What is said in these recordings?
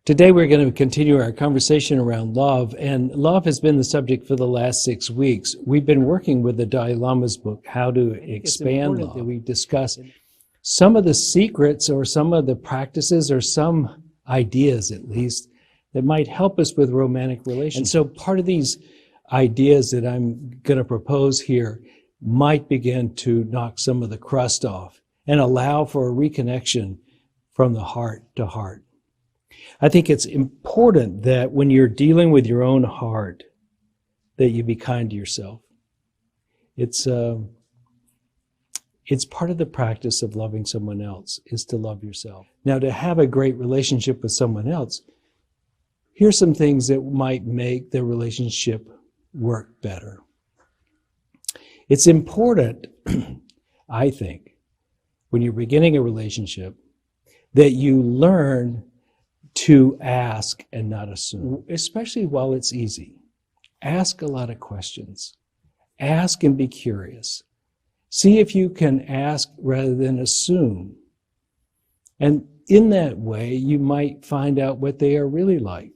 Today we're going to continue our conversation around love, and love has been the subject for the last 6 weeks. We've been working with the Dalai Lama's book, How to Expand Love. That we discuss some of the secrets or some of the practices or some ideas, at least, that might help us with romantic relationships. And so part of these ideas that I'm going to propose here might begin to knock some of the crust off and allow for a reconnection from the heart to heart. I think it's important that when you're dealing with your own heart, that you be kind to yourself. It's part of the practice of loving someone else, is to love yourself. Now, to have a great relationship with someone else, here's some things that might make the relationship work better. It's important, I think, when you're beginning a relationship, that you learn to ask and not assume, especially while it's easy. Ask a lot of questions. Ask and be curious. See if you can ask rather than assume. And in that way, you might find out what they are really like.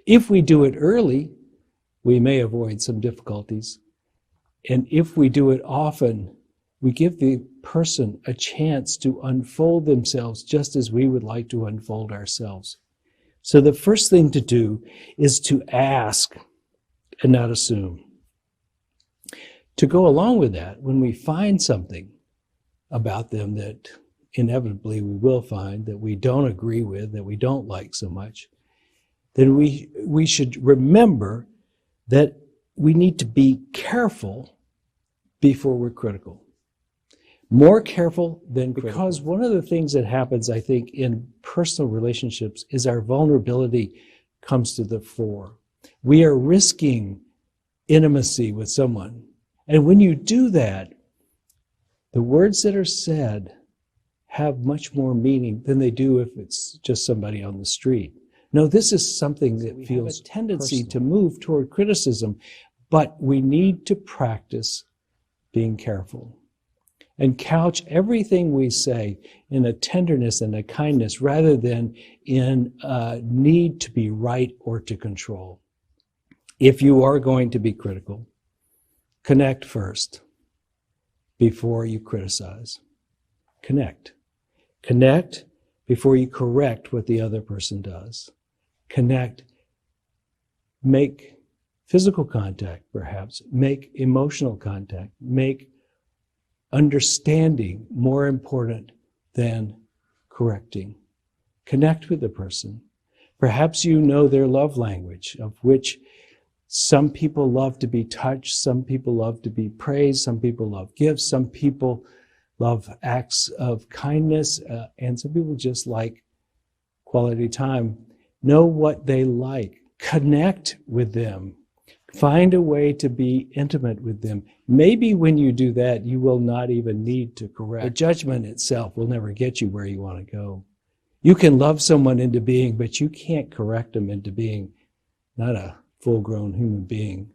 If we do it early, we may avoid some difficulties. And if we do it often, we give the person a chance to unfold themselves just as we would like to unfold ourselves. So the first thing to do is to ask and not assume. To go along with that, when we find something about them that inevitably we will find that we don't agree with, that we don't like so much, then we should remember that we need to be careful before we're critical. More careful than critical. Because one of the things that happens, I think, in personal relationships is our vulnerability comes to the fore. We are risking intimacy with someone. And when you do that, the words that are said have much more meaning than they do if it's just somebody on the street. No, this is something that feels a tendency personal to move toward criticism, but we need to practice being careful and couch everything we say in a tenderness and a kindness rather than in a need to be right or to control. If you are going to be critical, connect first before you criticize. Connect. Connect before you correct what the other person does. Connect. Make physical contact, perhaps. Make emotional contact. Make understanding more important than correcting. Connect with the person. Perhaps you know their love language, of which some people love to be touched, some people love to be praised, some people love gifts, some people love acts of kindness, and some people just like quality time. Know what they like. Connect with them. Find a way to be intimate with them. Maybe when you do that, you will not even need to correct. The judgment itself will never get you where you want to go. You can love someone into being, but you can't correct them into being not a full-grown human being.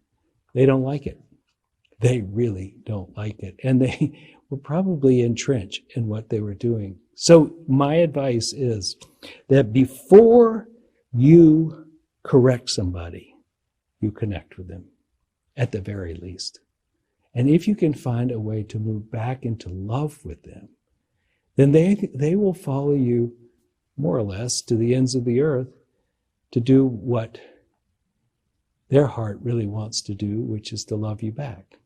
They don't like it. They really don't like it. And they will probably entrench in what they were doing. So my advice is that before you correct somebody, you connect with them, at the very least. And if you can find a way to move back into love with them, then they will follow you more or less to the ends of the earth to do what their heart really wants to do, which is to love you back.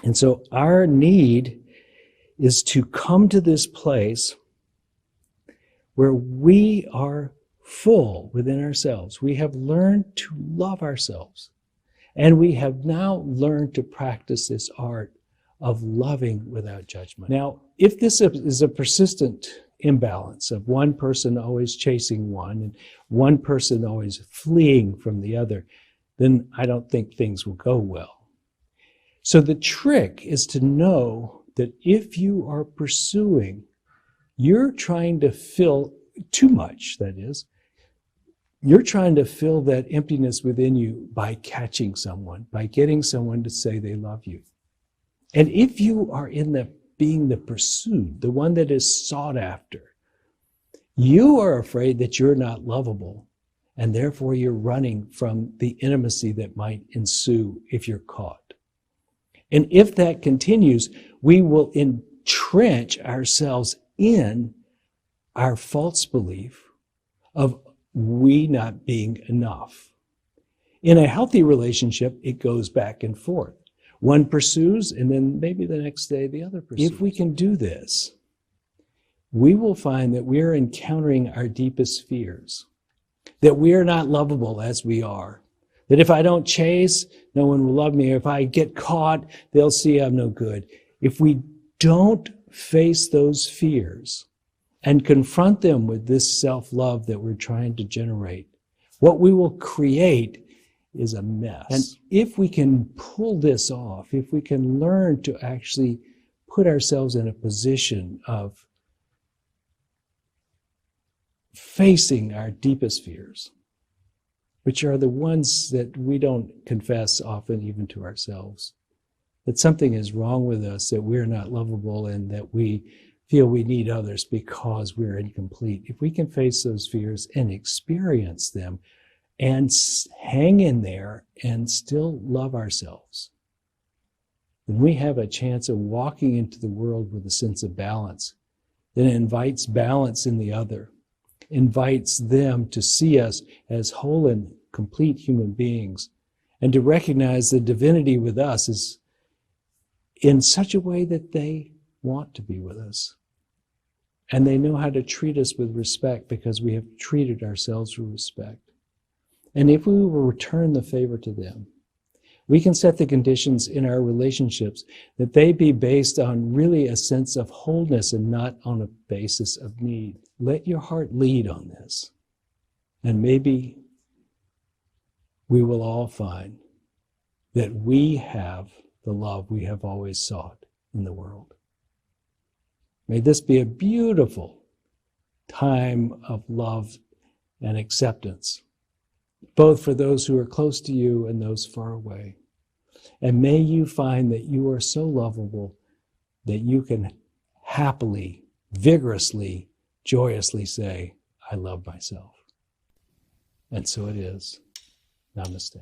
And so our need is to come to this place where we are full within ourselves. We have learned to love ourselves. And we have now learned to practice this art of loving without judgment. Now, if this is a persistent imbalance of one person always chasing one and one person always fleeing from the other, then I don't think things will go well. So the trick is to know that if you are pursuing, you're trying to fill too much, that is, you're trying to fill that emptiness within you by catching someone, by getting someone to say they love you. And if you are in the being the pursued, the one that is sought after, You are afraid that you're not lovable, and therefore you're running from the intimacy that might ensue if you're caught. And if that continues, we will entrench ourselves in our false belief of we not being enough. In a healthy relationship, it goes back and forth. One pursues, and then maybe the next day the other pursues. If we can do this, we will find that we are encountering our deepest fears, that we are not lovable as we are, that if I don't chase, no one will love me. If I get caught, they'll see I'm no good. If we don't face those fears and confront them with this self-love that we're trying to generate, what we will create is a mess. And if we can pull this off, if we can learn to actually put ourselves in a position of facing our deepest fears, which are the ones that we don't confess often even to ourselves, that something is wrong with us, that we're not lovable, and that we feel we need others because we're incomplete. If we can face those fears and experience them and hang in there and still love ourselves, then we have a chance of walking into the world with a sense of balance that invites balance in the other, invites them to see us as whole and complete human beings, and to recognize the divinity with us is in such a way that they want to be with us. And they know how to treat us with respect because we have treated ourselves with respect. And if we will return the favor to them, we can set the conditions in our relationships that they be based on really a sense of wholeness and not on a basis of need. Let your heart lead on this. And maybe we will all find that we have the love we have always sought in the world. May this be a beautiful time of love and acceptance, both for those who are close to you and those far away. And may you find that you are so lovable that you can happily, vigorously, joyously say, I love myself. And so it is. Namaste.